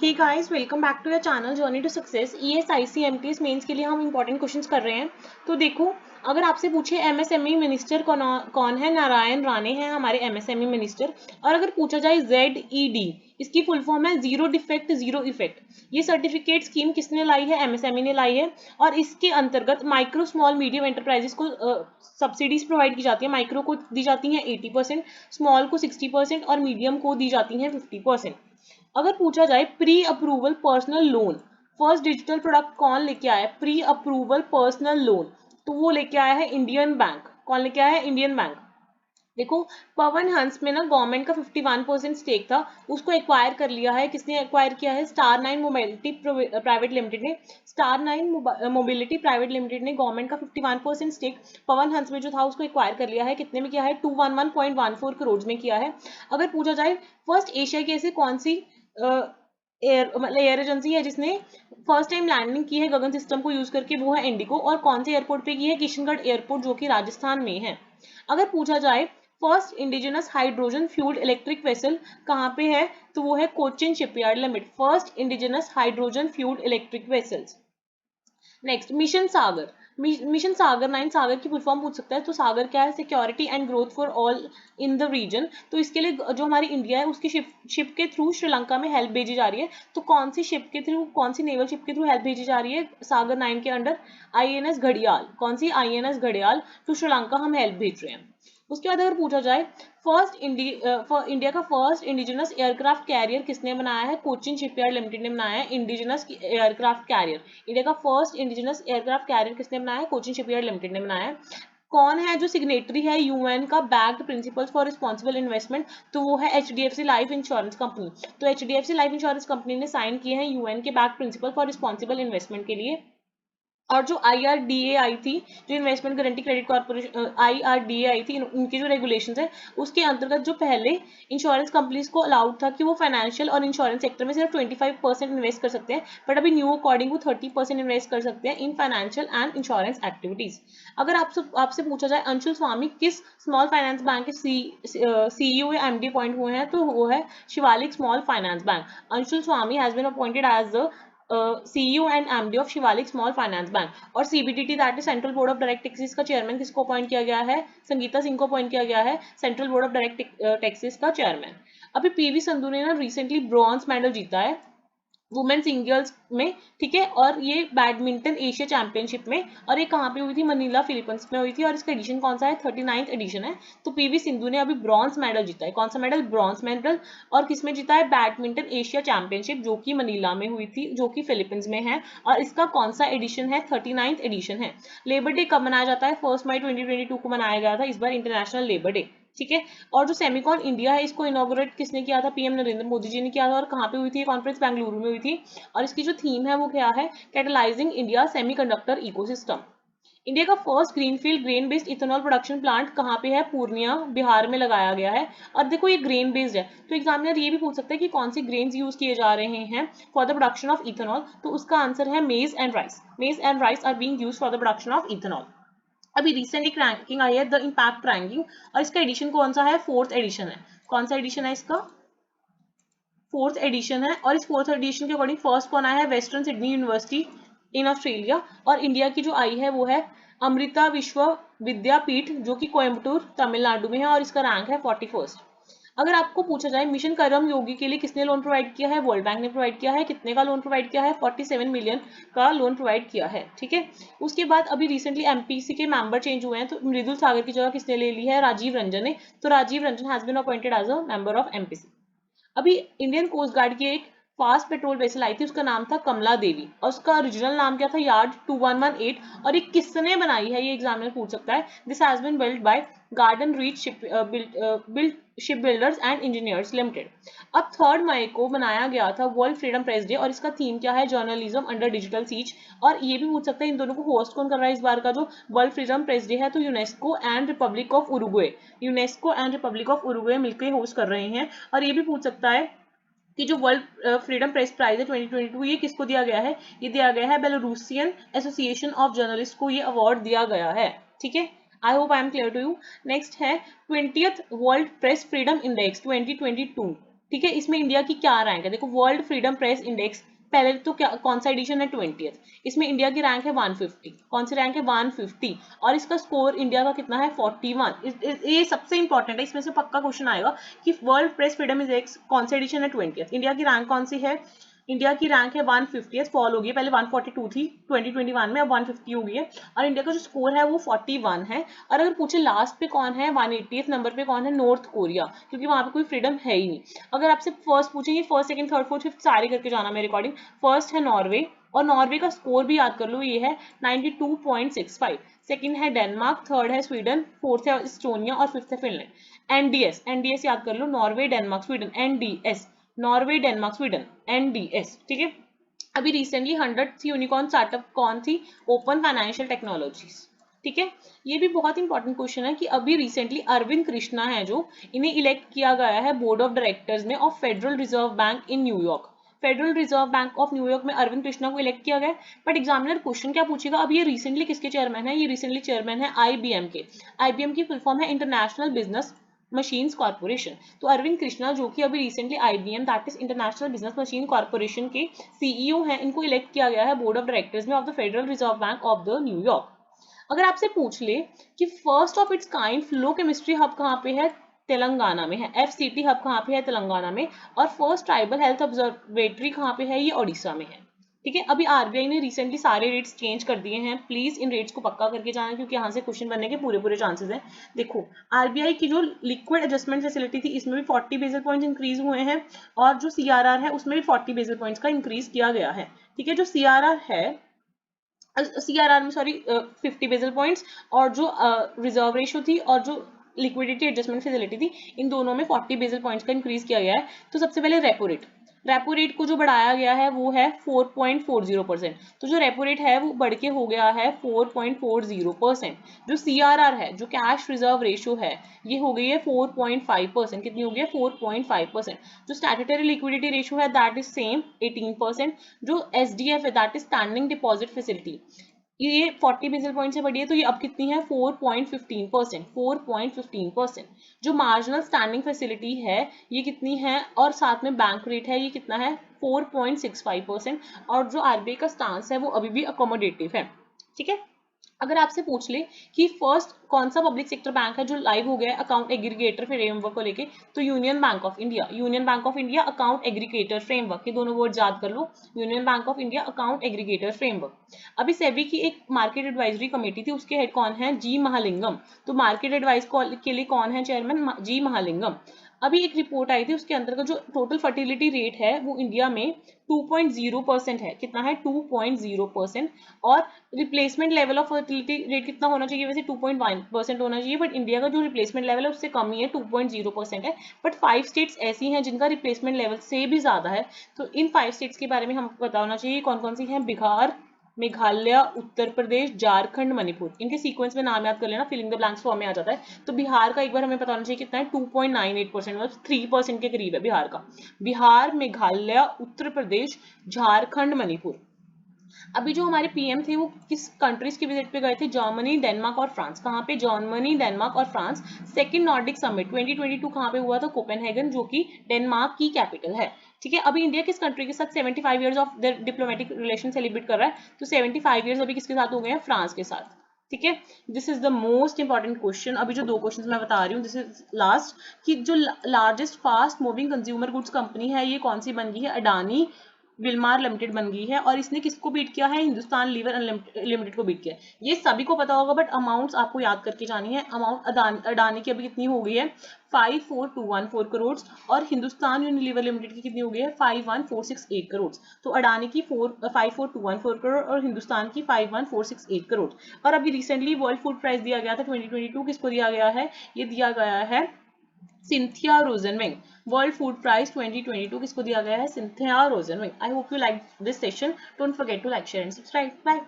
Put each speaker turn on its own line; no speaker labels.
Hey guys, welcome back to your channel journey to success. ESIC MTS mains के लिए हम important questions कर रहे हैं। तो देखो, अगर आपसे पूछे एमएसएमई मिनिस्टर कौन है, नारायण राणे हैं हमारे एमएसएमई मिनिस्टर। और अगर पूछा जाए जेडईडी, इसकी फुल फॉर्म है जीरो डिफेक्ट जीरो इफेक्ट। ये सर्टिफिकेट स्कीम किसने लाई है? एमएसएमई ने लाई है। और इसके अंतर्गत माइक्रो स्मॉल मीडियम एंटरप्राइजेस को सब्सिडीज प्रोवाइड की जाती है। माइक्रो को दी जाती हैं 80%, स्मॉल को 60% और मीडियम को दी जाती हैं 50%। अगर पूछा जाए pre approval personal loan, first digital product कौन लेके आया है? प्री अप्रूवल पर्सनल लोन, तो वो लेके आया है इंडियन बैंक। कौन लेके आया है? Indian bank. देखो, पवन हंस में ना गवर्नमेंट का 51% स्टेक था, उसको एक्वायर कर लिया है। किसने एक्वायर किया है? Star nine mobility private limited ने। Star nine mobility private limited ने गवर्नमेंट का 51% स्टेक पवन हंस में जो था उसको एक्वायर कर लिया है। कितने में किया है? 211.14 करोड़ में किया है। अगर पूछा जाए फर्स्ट एशिया की ऐसी कौन सी एयर एजेंसी है जिसने फर्स्ट टाइम लैंडिंग की है गगन सिस्टम को यूज करके, वो है इंडिगो। और कौन से एयरपोर्ट पे की है? किशनगढ़ एयरपोर्ट, जो कि राजस्थान में है। अगर पूछा जाए first indigenous hydrogen fuelled electric vessel कहाँ पे है, तो वो है Cochin shipyard limited. First indigenous hydrogen fuelled electric vessels. Next, mission Sagar. Mission Sagar 9 Sagar की फुल फॉर्म पूछ सकता है, तो सागर क्या है? Security and growth for all in the region. तो इसके लिए जो हमारी इंडिया है उसकी शिप के थ्रू श्रीलंका में हेल्प भेजी जा रही है। तो कौन सी शिप के थ्रू, कौन सी नेवल शिप के थ्रू हेल्प भेजी जा रही है सागर 9 के अंडर? आईएनएस घड़ियाल। कौन सी? आईएनएस घड़ियाल टू श्रीलंका हम हेल्प भेज रहे हैं। उसके बाद अगर पूछा जाए इंडिया का फर्स्ट इंडिजिनस एयरक्राफ्ट कैरियर किसने बनाया है? कोचिन शिपयार्ड लिमिटेड ने बनाया है इंडिजिनस एयरक्राफ्ट कैरियर। इंडिया का फर्स्ट इंडिजिनस एयरक्राफ्ट कैरियर किसने बनाया है? कोचिन शिपयार्ड लिमिटेड ने बनाया है। कौन है जो सिग्नेटरी है यूएन का backed principles for responsible investment? तो वो है एचडीएफसी लाइफ इंश्योरेंस कंपनी। तो एचडीएफसी लाइफ इंश्योरेंस कंपनी ने साइन किए हैं यूएन के backed principle for responsible investment के लिए। और जो आईआरडीए आई थी, जो investment guarantee credit corporation IRDA आई थी, उनकी जो रेगुलेशंस है उसके अंतर्गत जो पहले इंश्योरेंस कंपनीज को अलाउड था कि वो फाइनेंशियल और इंश्योरेंस सेक्टर में सिर्फ 25% इन्वेस्ट कर सकते हैं, बट अभी न्यू अकॉर्डिंग वो 30% इन्वेस्ट कर सकते हैं इन फाइनेंशियल एंड इंश्योरेंस एक्टिविटीज। अगर आपसे पूछा जाए अंशुल स्वामी किस स्मॉल फाइनेंस बैंक के सीईओ या एमडी अपॉइंट हुए हैं, तो वो है Shivalik small finance bank. Anshul Swami has been appointed as the CEO and MD of Shivalik small finance bank. और CBDT that is central board of direct taxes का चेयरमैन किसको अपॉइंट किया गया है? संगीता सिंह को अपॉइंट किया गया है central board of direct taxes का चेयरमैन। अभी पीवी संधू ने ना रिसेंटली ब्रॉन्ज मेडल जीता है वुमेन सिंगल्स में, ठीक है। और ये बैडमिंटन एशिया चैंपियनशिप में, और ये कहाँ पे हुई थी? मनीला फिलीपींस में हुई थी। और इसका एडिशन कौन सा है? 39th एडिशन है। तो पीवी सिंधु ने अभी ब्रॉन्ज मेडल जीता है। कौन सा मेडल? Bronze medal. और किसमें जीता है? बैडमिंटन एशिया चैंपियनशिप, जो कि मनीला में हुई थी, जो कि फिलीपींस में है। और इसका कौन सा एडिशन है? 39th एडिशन है। लेबर डे कब मनाया जाता है? 1 मई 2022 को मनाया गया था इस बार इंटरनेशनल लेबर डे, ठीक है। और जो सेमिकॉन इंडिया है इसको इनॉग्रेट किसने किया था? पीएम नरेंद्र मोदी जी ने किया था। और कहाँ पे हुई थी? कॉन्फ्रेंस बेंगलुरु में हुई थी। और इसकी जो थीम है वो क्या है? Catalysing India semiconductor ecosystem. India का first greenfield grain based ethanol production plant कहाँ पे है? पूर्णिया, बिहार में लगाया गया है। और देखो ये ग्रेन बेस्ड है, तो एग्जामिनर ये भी पूछ सकता है कि कौन सी ग्रेन्स यूज किए जा रहे हैं for the production of ethanol, तो उसका आंसर है maize and rice. Maize and rice are being used for the production of ethanol. अभी रिसेंट एक रैंकिंग आई है द इम्पैक्ट रैंकिंग, और इसका एडिशन कौन सा है? 4th एडिशन है। कौन सा एडिशन है इसका? 4th एडिशन है। और इस 4th एडिशन के अकॉर्डिंग फर्स्ट कौन आया है? Western Sydney university in Australia. और इंडिया की जो आई है वो है अमृता विश्व विद्यापीठ, जो कि कोयम्बटूर तमिलनाडु में है। और इसका रैंक है 41st। अगर आपको पूछा जाए मिशन कर्म योगी के लिए किसने लोन प्रोवाइड किया है? वर्ल्ड बैंक ने प्रोवाइड किया है। कितने का लोन प्रोवाइड किया है? 47 मिलियन का लोन प्रोवाइड किया है, ठीक है। उसके बाद अभी रिसेंटली एमपीसी के मेंबर चेंज हुए हैं, तो मृदुल सागर की जगह किसने ले ली है? राजीव रंजन ने। तो Rajiv Ranjan has been appointed as a member of MPC. अभी इंडियन कोस्ट गार्ड की एक फास्ट पेट्रोल वेसल आई थी, उसका नाम था कमला देवी, और उसका ओरिजिनल नाम क्या था? यार्ड 2118। और ये किसने बनाई है? ये एग्जामिनर पूछ सकता है। This has been build by garden reach ship builders and engineers limited. अब 3 मई को बनाया गया था वर्ल्ड फ्रीडम प्रेस डे, और इसका थीम क्या है? Journalism under digital siege. और ये भी पूछ सकते हैं इन दोनों को होस्ट कौन कर रहा है इस बार का जो वर्ल्ड फ्रीडम प्रेस डे है? तो UNESCO and Republic of Uruguay, UNESCO and Republic of Uruguay मिलकर होस्ट कर रहे हैं। और ये भी पूछ सकता है कि जो वर्ल्ड फ्रीडम प्रेस प्राइज है 2022, ये किसको दिया गया है? ये दिया गया है बेलारूसियन एसोसिएशन ऑफ जर्नलिस्ट को, ये अवार्ड दिया गया है, ठीक है। I hope I am clear to you. Next है 20th world press freedom index 2022, ठीक है, इसमें इंडिया की क्या रैंक है, देखो वर्ल्ड फ्रीडम प्रेस इंडेक्स पहले तो क्या कौन सा एडिशन है 20th, इसमें इंडिया की रैंक है 150, कौन सी रैंक है 150, और इसका स्कोर इंडिया का कितना है 41। ये सबसे इंपॉर्टेंट है, इसमें से पक्का क्वेश्चन आएगा कि वर्ल्ड प्रेस फ्रीडम इंडेक्स कौन सा एडिशन है 20th, इंडिया की रैंक कौन सी है, इंडिया की रैंक है 150, फॉल हो गई, पहले 142 थी 2021 में, अब 150 हो गई है, और इंडिया का जो स्कोर है वो 41 है। और अगर पूछे लास्ट पे कौन है 180th नंबर पे कौन है, नॉर्थ कोरिया, क्योंकि वहां पे कोई फ्रीडम है ही नहीं। अगर आपसे फर्स्ट पूछेंगे, first second third fourth fifth सारे करके जाना मेरे अकॉर्डिंग, फर्स्ट है नॉर्वे, और नॉर्वे का स्कोर भी याद कर लो, ये है 92.65, सेकंड है डेनमार्क, थर्ड है स्वीडन, फोर्थ है इस्टोनिया और फिफ्थ है फिनलैंड। एनडीएस, एनडीएस याद कर लो, Norway Denmark Sweden, NDS, Norway Denmark Sweden, NDS, ठीक है। अभी रिसेंटली 100th यूनिकॉर्न स्टार्टअप कौन थी, ओपन फाइनेंशियल टेक्नोलॉजीज, ठीक है। ये भी बहुत इंपॉर्टेंट क्वेश्चन है कि अभी रिसेंटली अरविंद कृष्णा है जो, इन्हें इलेक्ट किया गया है बोर्ड ऑफ डायरेक्टर्स में of federal reserve bank in New York. Federal reserve bank of New York में अरविंद कृष्णा को इलेक्ट किया गया। बट एग्जामिनर क्वेश्चन क्या पूछेगा, अब ये रिसेंटली किसके चेयरमैन है, ये रिसेंटली चेयरमैन है आईबीएम के। आईबीएम की फुल फॉर्म है इंटरनेशनल बिजनेस मशीन्स कॉर्पोरेशन। तो अरविंद कृष्णा जो कि अभी recently IBM that is international business machine corporation के सीईओ हैं, इनको इलेक्ट किया गया है बोर्ड ऑफ डायरेक्टर्स में of the federal reserve bank of the New York. अगर आपसे पूछ ले कि first of its kind flow chemistry hub कहाँ पे है, तेलंगाना में है, एफसीटी हब कहाँ पे है, तेलंगाना में, और फर्स्ट ट्राइबल हेल्थ ऑब्जर्वेटरी कहाँ पे है, ये ओडिशा में है, ठीक है। अभी आरबीआई ने रिसेंटली सारे रेट्स चेंज कर दिए हैं, प्लीज इन रेट्स को पक्का करके जाना, क्योंकि यहाँ से क्वेश्चन बनने के पूरे पूरे चांसेस हैं। देखो आरबीआई की जो लिक्विड एडजस्टमेंट फैसिलिटी थी, इसमें भी 40 बेसिस पॉइंट्स इंक्रीज हुए हैं, और जो सीआरआर है उसमें भी 40 बेसिस पॉइंट्स का इंक्रीज किया गया है, ठीक है। जो सीआरआर है, सीआरआर में सॉरी 50 बेसिस पॉइंट्स, और जो रिजर्व रेशियो थी और जो लिक्विडिटी एडजस्टमेंट फैसिलिटी थी, इन दोनों में 40 बेसिस पॉइंट्स का इंक्रीज किया गया है। तो सबसे पहले रेपो रेट, रेपो रेट को जो बढ़ाया गया है वो है 4.40%, तो जो रेपो रेट है वो बढ़ के हो गया है 4.40%। जो सीआरआर है, जो कैश रिजर्व रेशियो है, ये हो गई है 4.5%, कितनी हो गई है 4.5%। जो स्टैट्यूटरी लिक्विडिटी रेशियो है दैट इज सेम 18%। जो एसडीएफ है that is standing deposit facility, ये 40 बेसिस पॉइंट से बढ़ी है, तो ये अब कितनी है 4.15%, 4.15%। जो मार्जिनल स्टैंडिंग फैसिलिटी है ये कितनी है, और साथ में बैंक रेट है, ये कितना है 4.65%, और जो आरबीआई का स्टांस है वो अभी भी अकोमोडेटिव है, ठीक है। अगर आपसे पूछ ले कि फर्स्ट कौन सा पब्लिक सेक्टर बैंक है जो लाइव हो गया है अकाउंट एग्रीगेटर फ्रेमवर्क को लेके, तो union bank of India, union bank of India account aggregator framework, ये दोनों वर्ड याद कर लो, union bank of India account aggregator framework. अभी सेबी की एक मार्केट एडवाइजरी कमेटी थी, उसके हेड कौन है, जी महालिंगम। तो मार्केट एडवाइस के लिए कौन है चेयरमैन, जी महालिंगम। अभी एक रिपोर्ट आई थी, उसके अंतर्गत जो टोटल फर्टिलिटी रेट है वो इंडिया में 2.0% है, कितना है 2.0%, और replacement level of fertility rate कितना होना चाहिए, वैसे 2.1% होना चाहिए, बट इंडिया का जो रिप्लेसमेंट लेवल है उससे कम ही है, 2.0% है। बट 5 स्टेट्स ऐसी हैं जिनका रिप्लेसमेंट लेवल से भी ज्यादा है, तो इन 5 स्टेट्स के बारे में हमको पता होना चाहिए कौन कौन सी हैं, बिहार, मेघालय, उत्तर प्रदेश, झारखंड, मणिपुर। इनके सीक्वेंस में नाम याद कर लेना, फिलिंग द ब्लैंक्स फॉर्म में आ जाता है। तो बिहार का एक बार हमें पता होना चाहिए कितना है 2.98%, मतलब 3% के करीब है बिहार का। बिहार, मेघालय, उत्तर प्रदेश, झारखंड, मणिपुर। अभी जो हमारे पीएम थे वो किस कंट्रीज की विजिट पे गए थे, जर्मनी, डेनमार्क और फ्रांस। कहाँ पे, जर्मनी, डेनमार्क और फ्रांस। सेकंड नॉर्डिक समिट 2022 कहाँ पे हुआ था, कोपेनहेगन, जो कि डेनमार्क की कैपिटल है, ठीक है। अभी इंडिया किस कंट्री के साथ 75 years of diplomatic relation celebrate कर रहा है, तो 75 इयर्स अभी किसके साथ हो गए हैं, फ्रांस के साथ, ठीक है। This is the most important question. अभी जो 2 क्वेश्चन मैं बता रही हूँ, दिस इज लास्ट, कि जो largest fast moving consumer goods company है ये कौन सी बन गई है, अडानी विलमार लिमिटेड बन गई है, और इसने किसको बीट किया है, हिंदुस्तान लीवर लिमिटेड को बीट किया है। ये सभी को पता होगा, बट अमाउंट्स आपको याद करके जानी है। अमाउंट अडानी की अभी कितनी हो गई है 54214 करोड़, और हिंदुस्तान यूनिलीवर लिमिटेड की कितनी हो गई है 51468 करोड़। तो अडानी की 54214 करोड़ और हिंदुस्तान की 51468 करोड़। और अभी रिसेंटली वर्ल्ड फूड प्राइज दिया गया था 2022, किसको दिया गया है, ये दिया गया है Cynthia Rosenzweig. World food prize 2022 किसको दिया गया है, Cynthia Rosenzweig. I hope you like this session, don't forget to like, share and subscribe, bye.